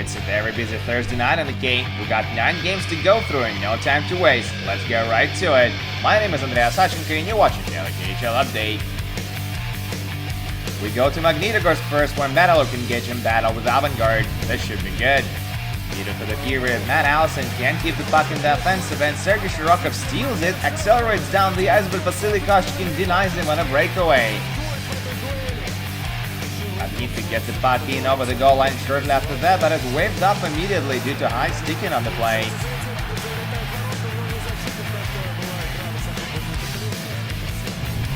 It's a very busy Thursday night in the game. We got 9 games to go through and no time to waste. Let's get right to it. My name is Andreas Sachenko and you're watching the KHL Update. We go to Magnitogorsk first, where Metalurg engage in battle with Avangard. This should be good. Either for the period, Matt Allison can't keep the puck in the offensive and Sergei Shirokov steals it, accelerates down the ice, but Vasily Koshkin denies him on a breakaway. Magnitogorsk gets the puck in over the goal line shortly after that, but is waved off immediately due to high sticking on the play.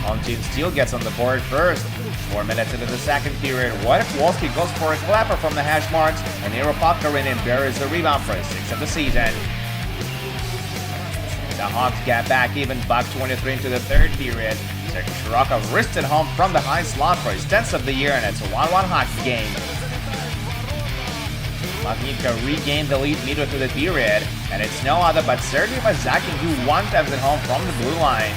Home team still gets on the board first. 4 minutes into the second period, what if Wolski goes for a clapper from the hash marks, and Eero Pakkarinen buries the rebound for his 6th of the season. The Hawks get back even, buck 23 into the third period. Sergei Shirokov wristed home from the high slot for his 10th of the year, and it's a 1-1 hockey game. Magnitogorsk regained the lead midway through the period, and it's no other but Sergei Mazakin who one-taps it home from the blue line.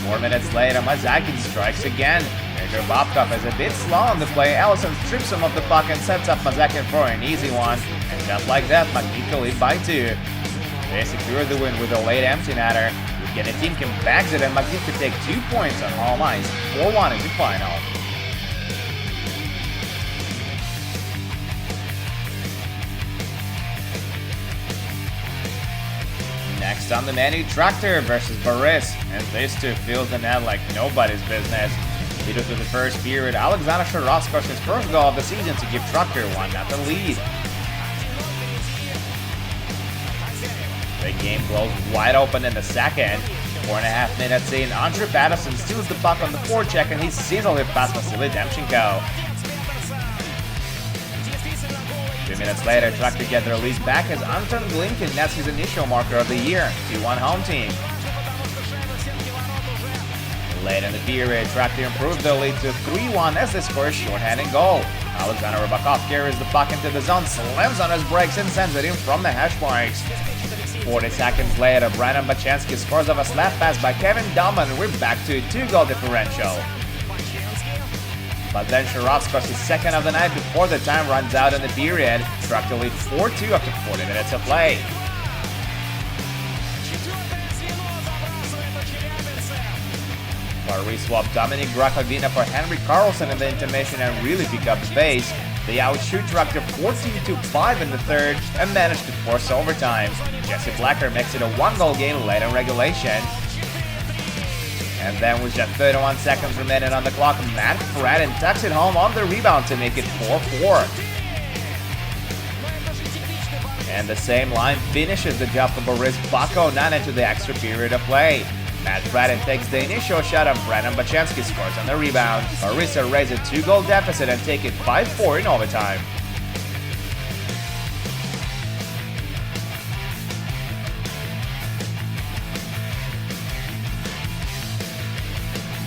4 minutes later, Mazakin strikes again. Igor Babkov is a bit slow on the play. Allison strips him of the puck and sets up Mazakin for an easy one. And just like that, Magnitogorsk lead by 2. They secure the win with a late empty netter. Genetimkin bags it and Magnitogorsk take 2 points on home ice. 4-1 is the final. Next on the menu, Tractor versus Boris, and these two fill the net like nobody's business. Leading through the first period, Alexander Sharov scores his first goal of the season to give Tractor 1-0 lead. The game blows wide open in the second. 4.5 minutes in, Andrei Patterson steals the puck on the forecheck and he seizes it past Vasily Demchenko. 2 minutes later, Tractor get their lead back as Anton Glinkin nets his initial marker of the year, 2-1 home team. Late in the period, Tractor improved their lead to 3-1 as they score a shorthanded goal. Alexander Rybakov carries the puck into the zone, slams on his brakes and sends it in from the hash marks. 40 seconds later, Brandon Bachansky scores off a slap pass by Kevin Duman and we're back to a 2-goal differential. But then Sharov scores his second of the night before the time runs out in the period. Tractor lead 4-2 after 40 minutes of play. But re-swap Dominic Grakovina for Henrik Karlsson in the intermission and really pick up the pace. They outshoot Tractor 14-5 in the third and manage to force overtime. Jesse Blacker makes it a 1-goal game late in regulation. And then with just 31 seconds remaining on the clock, Matt Fradin tucks it home on the rebound to make it 4-4. And the same line finishes the job for Boris Bako 9 into the extra period of play. Matt Fradin takes the initial shot and Brandon Bachansky scores on the rebound. Orisa raise a 2-goal deficit and take it 5-4 in overtime.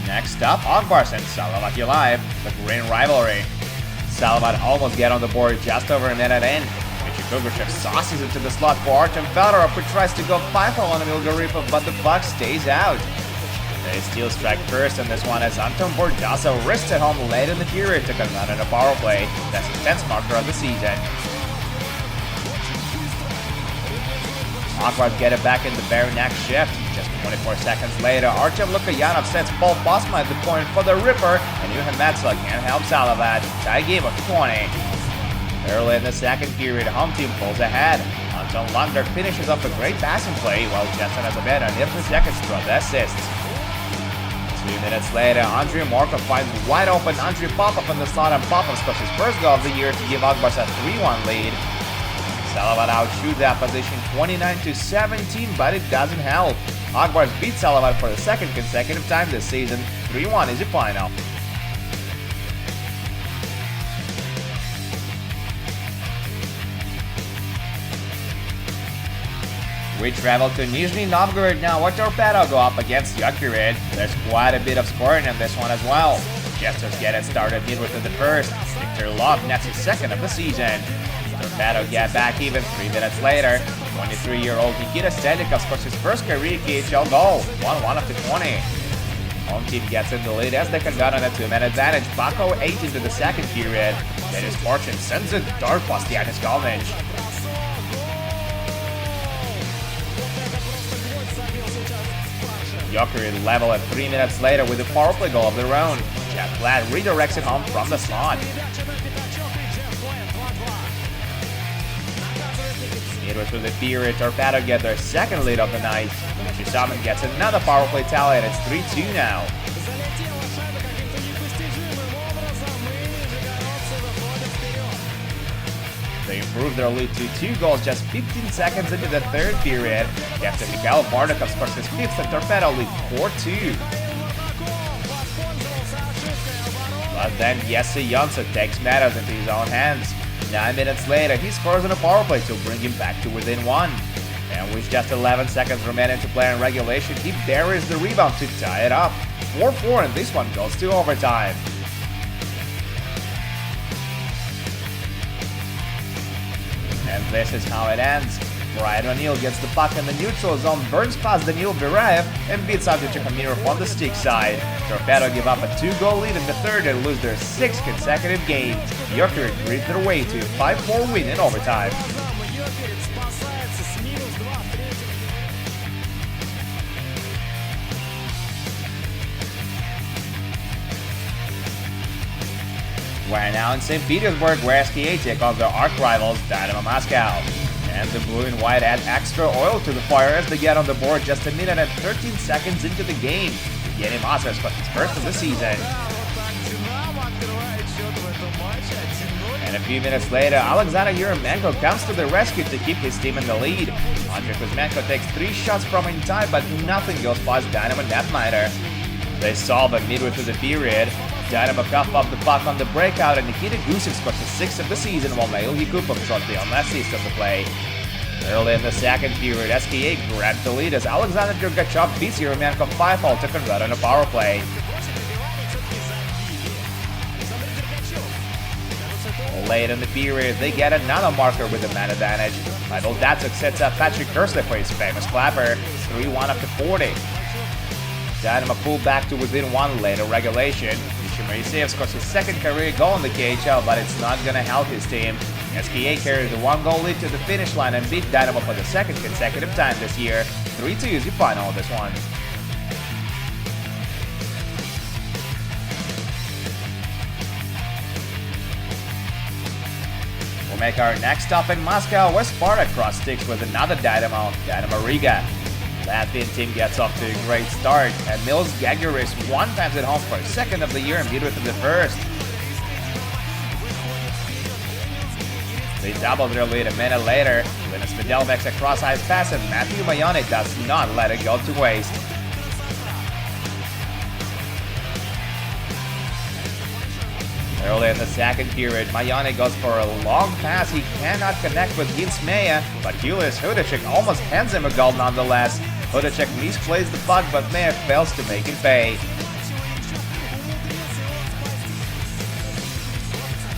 Next up, Akbars and Salavat Live, the green rivalry. Salavat almost get on the board just over a minute in. Mitchie Kugrashev sauces it to the slot for Artem Fedorov, who tries to go 5-0 on Milgaripov, but the puck stays out. They still strike first in this one as Anton Bordasa wrists it home late in the period to convert on a power play. That's his 10th marker of the season. Akbars get it back in the very next shift. Just 24 seconds later, Artem Lukayanov sets Paul Bosma at the point for the Ripper, and Johan Matzla can't help Salavat. Tie game of 20. Early in the second period, home team pulls ahead. Anton Lundberg finishes off a great passing play, while Justin Azevedo hits the seconds to the assists. 2 minutes later, Andrei Markov finds wide open Andrei Popov in the slot, and Popov scores his first goal of the year to give Akbars a 3-1 lead. Salavat outshoots the opposition 29-17, but it doesn't help. Akbars beat Salavat for the second consecutive time this season. 3-1 is the final. We travel to Nizhny Novgorod now, where Torpedo go up against Yakirid. There's quite a bit of scoring in this one as well. Jesters get it started midway through the first. Victor Love nets his second of the season. Torpedo get back even 3 minutes later. 23-year-old Nikita Stendikov scores his first career KHL goal, 1-1 after 20. Home team gets in the lead as they can gun on a 2-man advantage. Bako 8 into the second period. Dennis Fortune sends it dart past Yanis Galnic. Jokerit level at 3 minutes later with a power play goal of their own. Chad Platt redirects it home from the slot. Midway through the period, Torpedo get their second lead of the night. Summon gets another power play tally and it's 3-2 now. They improved their lead to 2 goals just 15 seconds into the third period. Captain Mikhail Bardakov scores his 5th and Torpedo lead 4-2. But then Jesse Jonsson takes matters into his own hands. 9 minutes later, he scores on a power play to bring him back to within 1. And with just 11 seconds remaining to play in regulation, he buries the rebound to tie it up. 4-4 and this one goes to overtime. And this is how it ends. Brian O'Neill gets the puck in the neutral zone, burns past Daniil Berayev, and beats out Chakamira on the stick side. Torpedo give up a 2-goal lead in the third and lose their 6th consecutive game. Jokerit read their way to a 5-4 win in overtime. We're now in St. Petersburg, where SKA take on their arch rivals Dynamo Moscow. And the blue and white add extra oil to the fire as they get on the board just a minute and 13 seconds into the game. Evgeny Masar scores his first of the season. And a few minutes later, Alexander Yeremenko comes to the rescue to keep his team in the lead. Andrei Kuzmenko takes 3 shots from inside, but nothing goes past Dynamo netminder. They solve it midway through the period. Dynamo cough up the puck on the breakout, and Nikita Gusev scores the 6th of the season, while Nail Yakupov shot the only assist of the play. Early in the second period, SKA grabbed the lead as Alexander Dergachov beats Yeremenko 5-0 to convert on a power play. Late in the period, they get another marker with a man advantage. Pavel Datsuk sets up Patrick Kersley for his famous clapper, 3-1 after 40. Dynamo pulled back to within 1 late in regulation. Moiseyev scores his 2nd career goal in the KHL, but it's not going to help his team. SKA carried the 1-goal lead to the finish line and beat Dynamo for the 2nd consecutive time this year. 3-2 is the final of this one. We'll make our next stop in Moscow, where Spartak cross sticks with another Dynamo Riga. Latvian team gets off to a great start, and Mils Gagaris one-times it home for his 2nd of the year and beat within the 1st. They doubled their lead a minute later. Linus Fidel makes a cross-ice pass, and Matthew Mayone does not let it go to waste. Early in the second period, Mayone goes for a long pass. He cannot connect with Gins Meyer, but Julius Hudacek almost hands him a goal nonetheless. Hudacek misplays the puck, but Meyer fails to make it pay.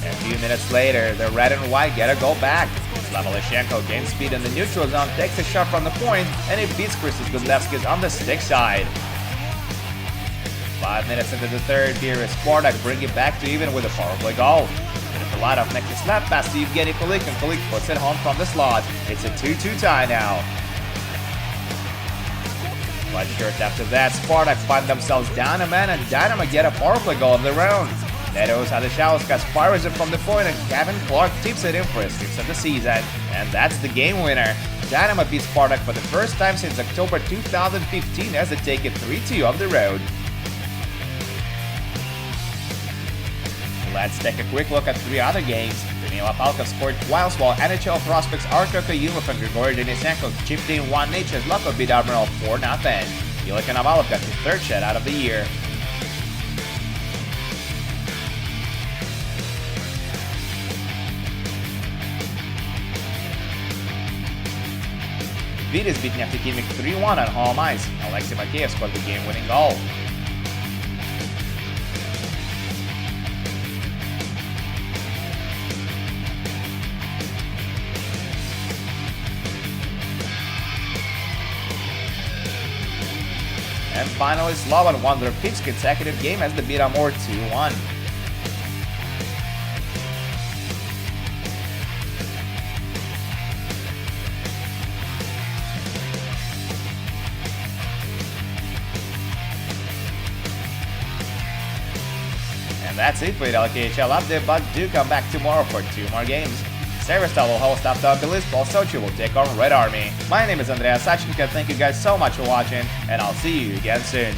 A few minutes later, the red and white get a goal back. Slavalishenko gains speed in the neutral zone, takes a shot from the point, and he beats Christos Gudlevskis on the stick side. 5 minutes into the third period, Spartak bring it back to even with a power play goal. Nikolajov makes a slap pass to Evgeny Kulik, and Kulik puts it home from the slot. It's a 2-2 tie now. But short after that, Spartak find themselves down a man, and Dynamo get a power play goal of their own. Nedos Hadashauskas fires it from the point, and Kevin Clark tips it in for his 6th of the season. And that's the game winner. Dynamo beats Spartak for the first time since October 2015 as they take it 3-2 on the road. Let's take a quick look at 3 other games. Danila Palkov scored twice, while NHL prospects Artur Kayumov and Grigory Denisenko chipped in 1 each as Lukov beat Admiral 4-0. Ilya Konovalov got his 3rd shutout of the year. Vitis beat Neftikimik 3-1 on home ice. Alexei Makeyev scored the game-winning goal. And finally Slovan won their 5th consecutive game as they beat Amur 2-1. And that's it for the KHL update, but do come back tomorrow for 2 more games. Severstal will host after Belispo, Sochi will take on Red Army. My name is Andreas Sachenko, thank you guys so much for watching, and I'll see you again soon.